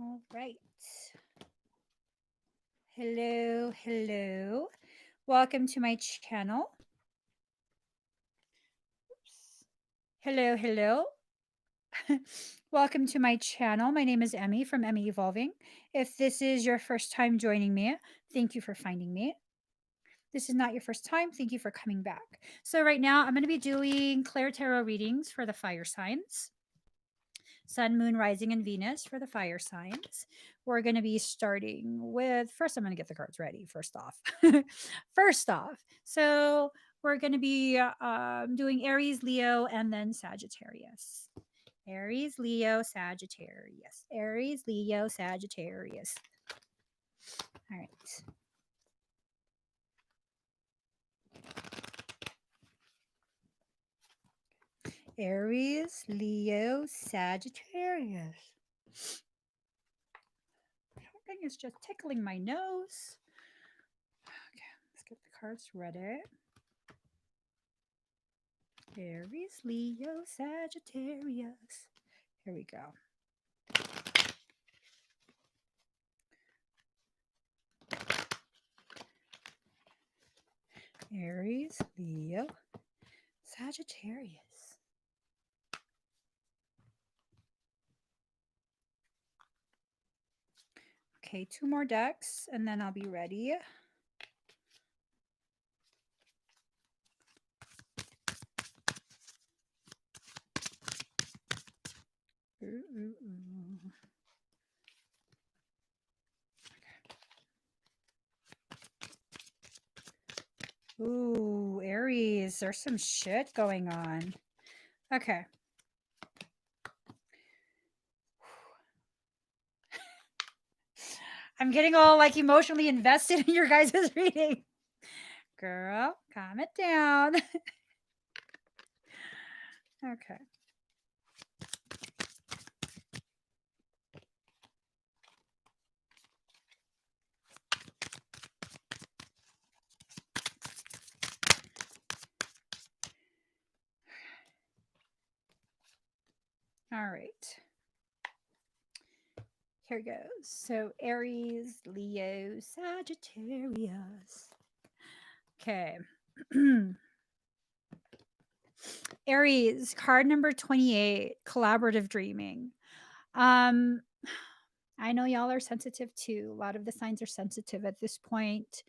All right. Hello, hello. Welcome to my channel. Oops. Hello, hello. Welcome to my channel. My name is Emmie from Emmie Evolving. If this is your first time joining me, thank you for finding me. This is not your first time, thank you for coming back. So right now I'm going to be doing ClairTarot readings for the fire signs. Sun, Moon, Rising, and Venus for the fire signs. We're going to be starting with, first, I'm going to get the cards ready, first off. So we're going to be doing Aries, Leo, and then Sagittarius. Aries, Leo, Sagittarius. Aries, Leo, Sagittarius. All right. Aries, Leo, Sagittarius. Something is just tickling my nose. Okay, let's get the cards ready. Aries, Leo, Sagittarius. Here we go. Aries, Leo, Sagittarius. Okay, 2 more decks and then I'll be ready. Ooh, Aries, there's some shit going on. Okay. I'm getting all like emotionally invested in your guys' reading. Girl, calm it down. Okay. All right. Here goes. So Aries, Leo, Sagittarius. Okay. Aries, card number 28, collaborative dreaming. I know y'all are sensitive too. A lot of the signs are sensitive at this point.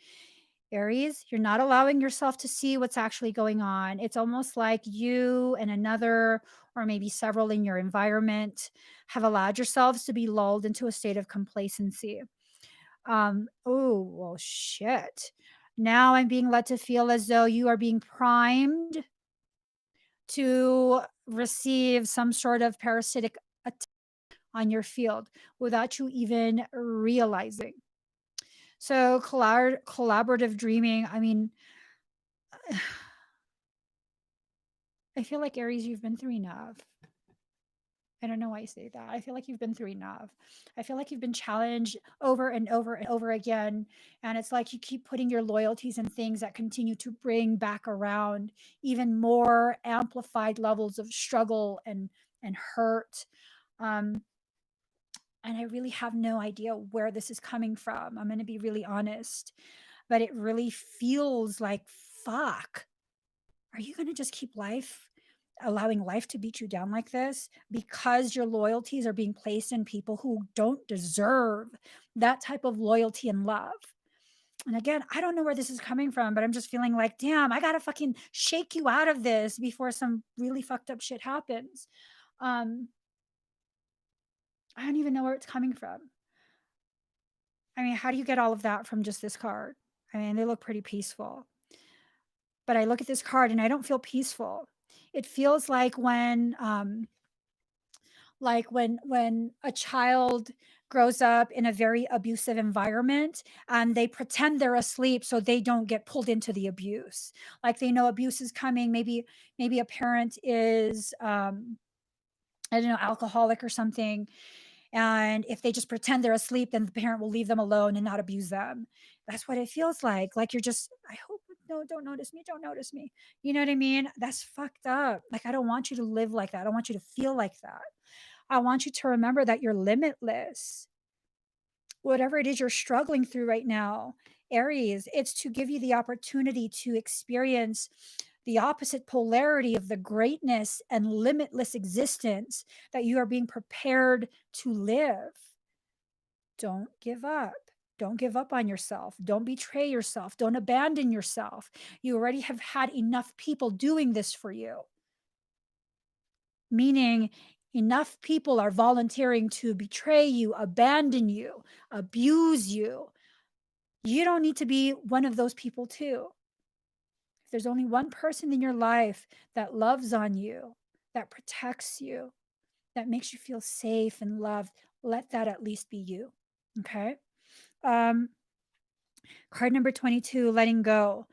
Aries, you're not allowing yourself to see what's actually going on. It's almost like you and another, or maybe several in your environment, have allowed yourselves to be lulled into a state of complacency. Oh, well, shit. Now I'm being led to feel as though you are being primed to receive some sort of parasitic attack on your field without you even realizing. So, collaborative dreaming, I mean, I feel like Aries, you've been through enough. I don't know why I say that. I feel like you've been through enough. I feel like you've been challenged over and over and over again. And it's like you keep putting your loyalties in things that continue to bring back around even more amplified levels of struggle and hurt. Um, and I really have no idea where this is coming from. I'm going to be really honest, but it really feels like, fuck, are you going to just keep allowing life to beat you down like this because your loyalties are being placed in people who don't deserve that type of loyalty and love? And again, I don't know where this is coming from, but I'm just feeling like, damn, I got to fucking shake you out of this before some really fucked up shit happens. I don't even know where it's coming from. I mean, how do you get all of that from just this card? I mean, they look pretty peaceful. But I look at this card and I don't feel peaceful. It feels like when a child grows up in a very abusive environment and they pretend they're asleep so they don't get pulled into the abuse. Like they know abuse is coming. Maybe a parent is I don't know, alcoholic or something. And if they just pretend they're asleep, then the parent will leave them alone and not abuse them. That's what it feels like. Like you're just, I hope, no, don't notice me. Don't notice me. You know what I mean? That's fucked up. Like, I don't want you to live like that. I don't want you to feel like that. I want you to remember that you're limitless. Whatever it is you're struggling through right now, Aries, it's to give you the opportunity to experience the opposite polarity of the greatness and limitless existence that you are being prepared to live. Don't give up. Don't give up on yourself. Don't betray yourself. Don't abandon yourself. You already have had enough people doing this for you, meaning enough people are volunteering to betray you, abandon you, abuse you. You don't need to be one of those people, too. If there's only one person in your life that loves on you, that protects you, that makes you feel safe and loved, let that at least be you. Okay. Card number 22, letting go.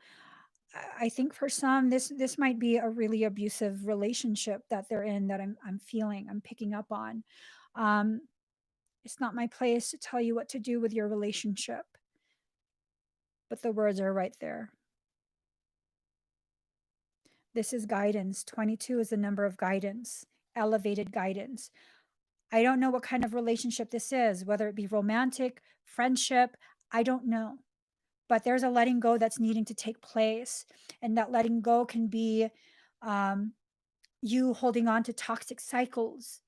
I think for some, this might be a really abusive relationship that they're in, that I'm feeling, I'm picking up on. Um, it's not my place to tell you what to do with your relationship, but the words are right there. This is guidance. 22 is the number of guidance, elevated guidance. I don't know what kind of relationship this is, whether it be romantic, friendship, I don't know. But there's a letting go that's needing to take place. And that letting go can be you holding on to toxic cycles.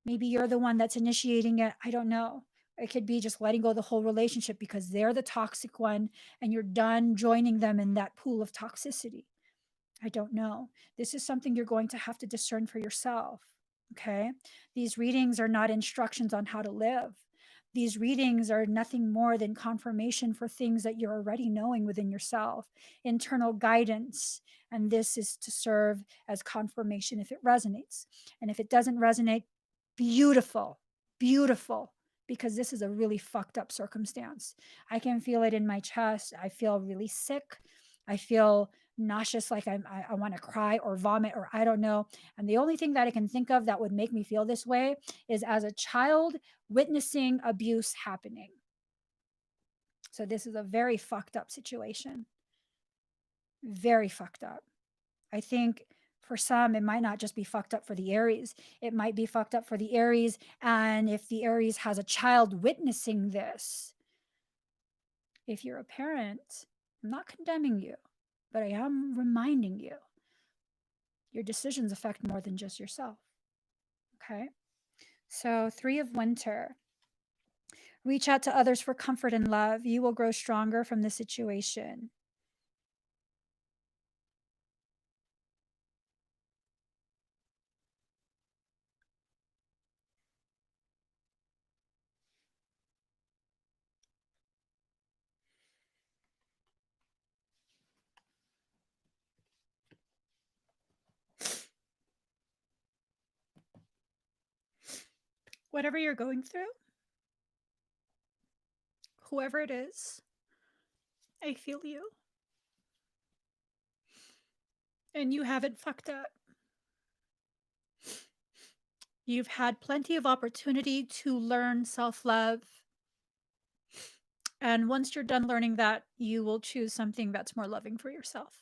Maybe you're the one that's initiating it. I don't know. It could be just letting go of the whole relationship because they're the toxic one and you're done joining them in that pool of toxicity. I don't know. This is something you're going to have to discern for yourself. Okay. These readings are not instructions on how to live. These readings are nothing more than confirmation for things that you're already knowing within yourself, internal guidance. And this is to serve as confirmation if it resonates. And if it doesn't resonate, beautiful, beautiful, because this is a really fucked up circumstance. I can feel it in my chest. I feel really sick. I feel nauseous, like I want to cry or vomit or I don't know. And the only thing that I can think of that would make me feel this way is as a child witnessing abuse happening. So this is a very fucked up situation. Very fucked up. I think for some, it might not just be fucked up for the Aries. It might be fucked up for the Aries. And if the Aries has a child witnessing this, if you're a parent, I'm not condemning you, but I am reminding you your decisions affect more than just yourself. Okay. So, 3 of Winter. Reach out to others for comfort and love. You will grow stronger from the situation. Whatever you're going through, whoever it is, I feel you. And you haven't fucked up. You've had plenty of opportunity to learn self love. And once you're done learning that, you will choose something that's more loving for yourself.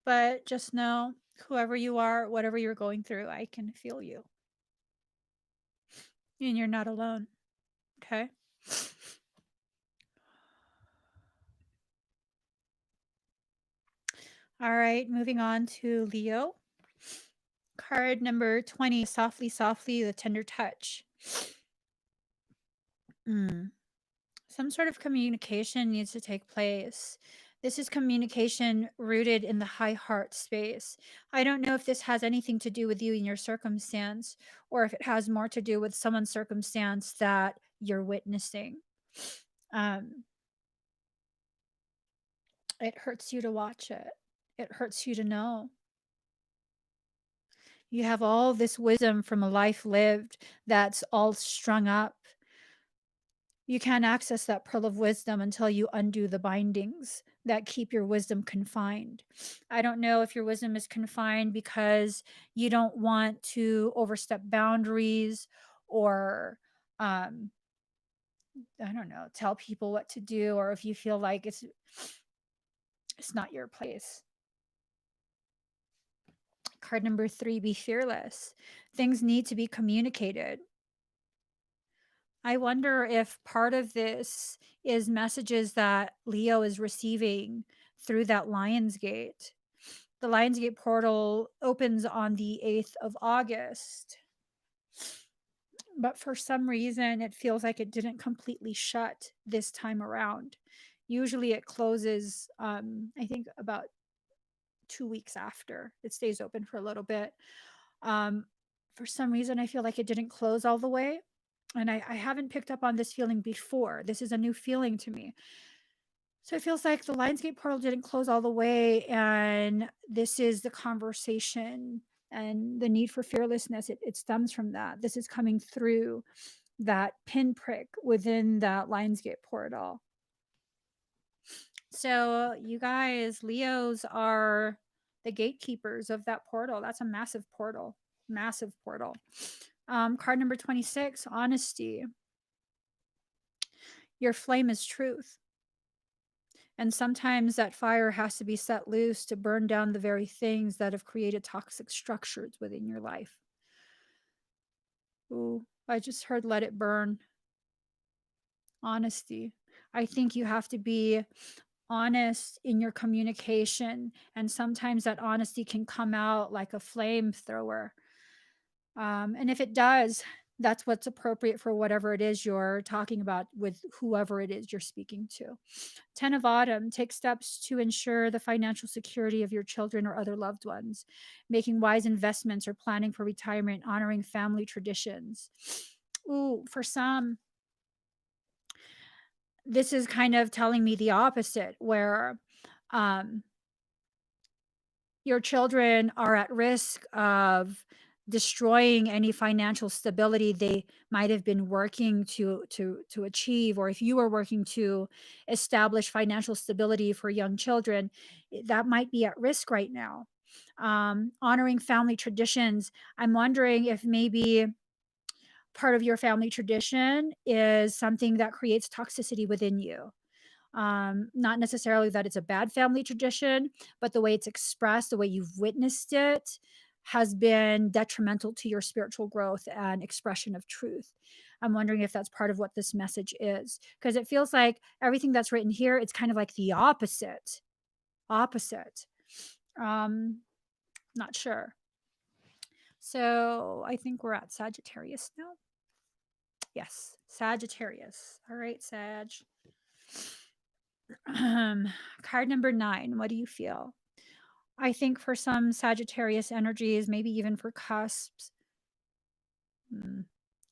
But just know, whoever you are, whatever you're going through, I can feel you. And you're not alone. Okay. All right, moving on to Leo. Card number 20, softly, softly, the tender touch. Some sort of communication needs to take place. This is communication rooted in the high heart space. I don't know if this has anything to do with you and your circumstance, or if it has more to do with someone's circumstance that you're witnessing. It hurts you to watch it. It hurts you to know. You have all this wisdom from a life lived that's all strung up. You can't access that pearl of wisdom until you undo the bindings that keep your wisdom confined. I don't know if your wisdom is confined because you don't want to overstep boundaries or, I don't know, tell people what to do, or if you feel like it's not your place. Card number 3, be fearless. Things need to be communicated. I wonder if part of this is messages that Leo is receiving through that Lionsgate. The Lionsgate portal opens on the 8th of August, but for some reason it feels like it didn't completely shut this time around. Usually it closes, I think about 2 weeks after. It stays open for a little bit. For some reason, I feel like it didn't close all the way. And I haven't picked up on this feeling before. This is a new feeling to me. So it feels like the Lionsgate portal didn't close all the way. And this is the conversation and the need for fearlessness. It stems from that. This is coming through that pinprick within that Lionsgate portal. So you guys, Leos are the gatekeepers of that portal. That's a massive portal. Massive portal. Card number 26, honesty. Your flame is truth. And sometimes that fire has to be set loose to burn down the very things that have created toxic structures within your life. Ooh, I just heard let it burn. Honesty. I think you have to be honest in your communication, and sometimes that honesty can come out like a flamethrower. And if it does, that's what's appropriate for whatever it is you're talking about with whoever it is you're speaking to. 10 of autumn, take steps to ensure the financial security of your children or other loved ones, making wise investments or planning for retirement, honoring family traditions. Ooh, for some, this is kind of telling me the opposite, where your children are at risk of destroying any financial stability they might have been working to achieve, or if you are working to establish financial stability for young children, that might be at risk right now. Honoring family traditions, I'm wondering if maybe part of your family tradition is something that creates toxicity within you. Not necessarily that it's a bad family tradition, but the way it's expressed, the way you've witnessed it, has been detrimental to your spiritual growth and expression of truth. I'm wondering if that's part of what this message is, because it feels like everything that's written here, it's kind of like the opposite. Opposite. Not sure. So I think we're at Sagittarius now. Yes, Sagittarius. All right, Sag. Card number 9. What do you feel? I think for some Sagittarius energies, maybe even for cusps.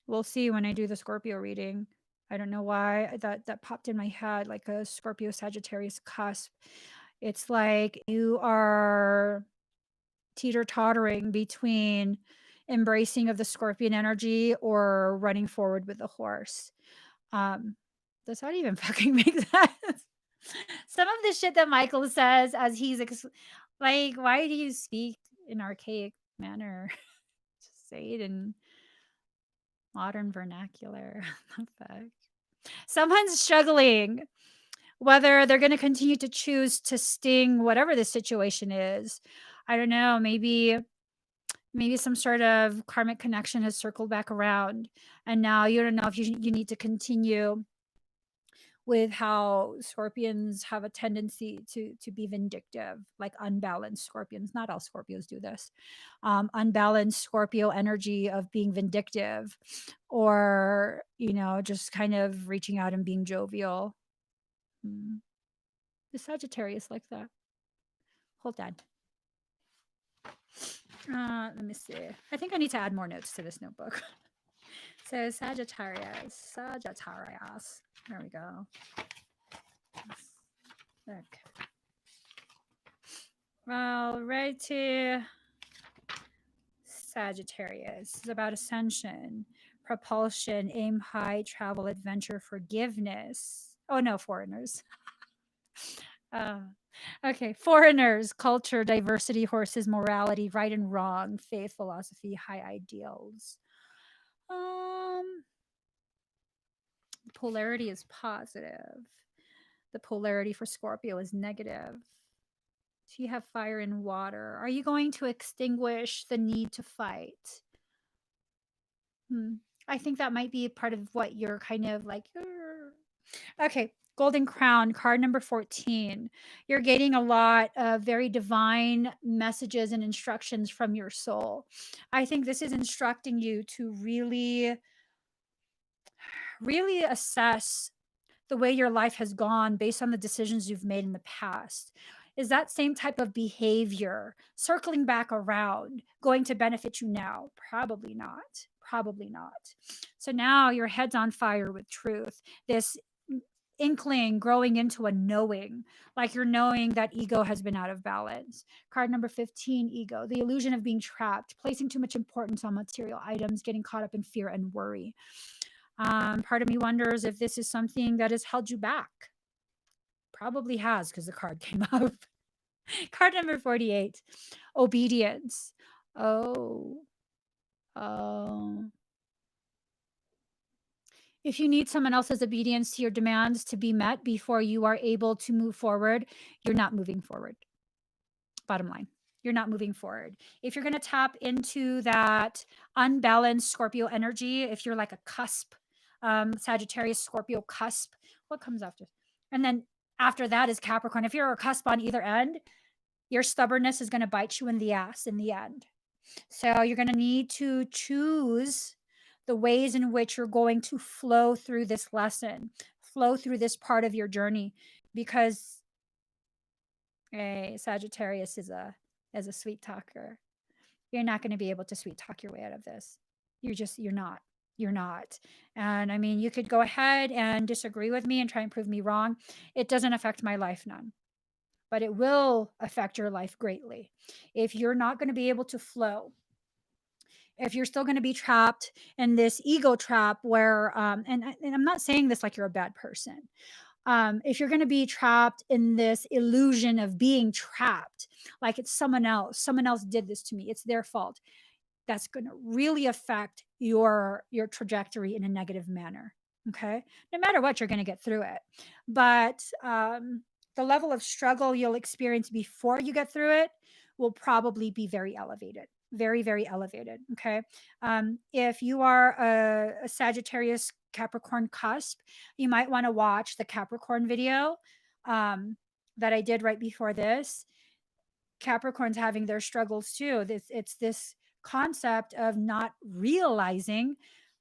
We'll see when I do the Scorpio reading. I don't know why that popped in my head, like a Scorpio Sagittarius cusp. It's like you are teeter-tottering between embracing of the Scorpion energy or running forward with the horse. Does that even fucking make sense? Some of the shit that Michael says as he's like, why do you speak in archaic manner? Just say it in modern vernacular. What the fuck? Someone's struggling whether they're going to continue to choose to sting whatever the situation is. I don't know. Maybe some sort of karmic connection has circled back around, and now you don't know if you need to continue with how Scorpions have a tendency to be vindictive, like unbalanced Scorpions. Not all Scorpios do this. Unbalanced Scorpio energy of being vindictive, or just kind of reaching out and being jovial. The Sagittarius like that. Hold on. Let me see. I think I need to add more notes to this notebook. So Sagittarius. There we go. Look. Well, right to Sagittarius. It's about ascension, propulsion, aim high, travel, adventure, forgiveness. Oh no, foreigners. Okay, foreigners, culture, diversity, horses, morality, right and wrong, faith, philosophy, high ideals. Polarity is positive. The polarity for Scorpio is negative. So you have fire and water. Are you going to extinguish the need to fight? I think that might be part of what you're kind of like. "Urgh." Okay, Golden Crown, card number 14. You're getting a lot of very divine messages and instructions from your soul. I think this is instructing you to really, really assess the way your life has gone based on the decisions you've made in the past. Is that same type of behavior circling back around going to benefit you now? Probably not. Probably not. So now your head's on fire with truth. This inkling growing into a knowing, like you're knowing that ego has been out of balance. Card number 15, ego, the illusion of being trapped, placing too much importance on material items, getting caught up in fear and worry. Part of me wonders if this is something that has held you back. Probably has, because the card came up. Card number 48, obedience. Oh, oh. If you need someone else's obedience to your demands to be met before you are able to move forward, you're not moving forward. Bottom line, you're not moving forward. If you're going to tap into that unbalanced Scorpio energy, if you're like a cusp, Sagittarius, Scorpio cusp, what comes after? And then after that is Capricorn. If you're a cusp on either end, your stubbornness is going to bite you in the ass in the end. So you're going to need to choose the ways in which you're going to flow through this lesson, flow through this part of your journey, because Sagittarius is a sweet talker. You're not going to be able to sweet talk your way out of this. You're not. You're not. And I mean, you could go ahead and disagree with me and try and prove me wrong. It doesn't affect my life none, but it will affect your life greatly. If you're not going to be able to flow, if you're still going to be trapped in this ego trap where, and I'm not saying this like you're a bad person. If you're going to be trapped in this illusion of being trapped, like it's someone else did this to me, it's their fault, that's going to really affect your trajectory in a negative manner. Okay, no matter what, you're going to get through it, but the level of struggle you'll experience before you get through it will probably be very elevated, very, very elevated. Okay, if you are a Sagittarius Capricorn cusp, you might want to watch the Capricorn video that I did right before this. Capricorn's having their struggles too. It's this concept of not realizing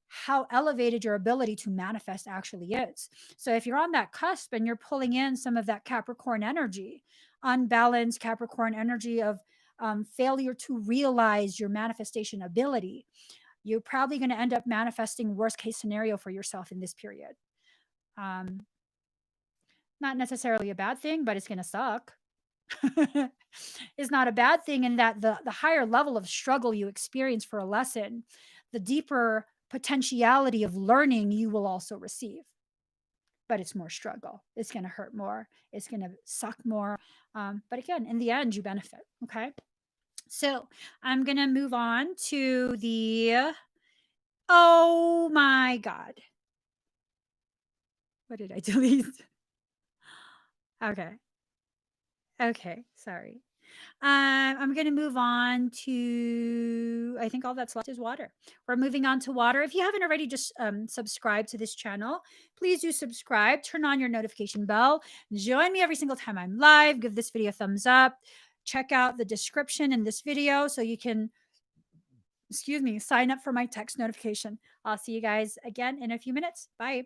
how elevated your ability to manifest actually is. So if you're on that cusp and you're pulling in some of that Capricorn energy, unbalanced Capricorn energy of failure to realize your manifestation ability, you're probably going to end up manifesting worst case scenario for yourself in this period. Um, Not necessarily a bad thing, but it's going to suck. Is not a bad thing in that the higher level of struggle you experience for a lesson, the deeper potentiality of learning you will also receive. But it's more struggle. It's going to hurt more. It's going to suck more. But again, in the end, you benefit. Okay. So I'm going to move on to the, oh my God. What did I delete? Okay. Okay. Sorry. I'm going to move on to, I think all that's left is water. We're moving on to water. If you haven't already, just subscribe to this channel. Please do subscribe, turn on your notification bell, join me every single time I'm live, give this video a thumbs up, check out the description in this video so you can, sign up for my text notification. I'll see you guys again in a few minutes. Bye.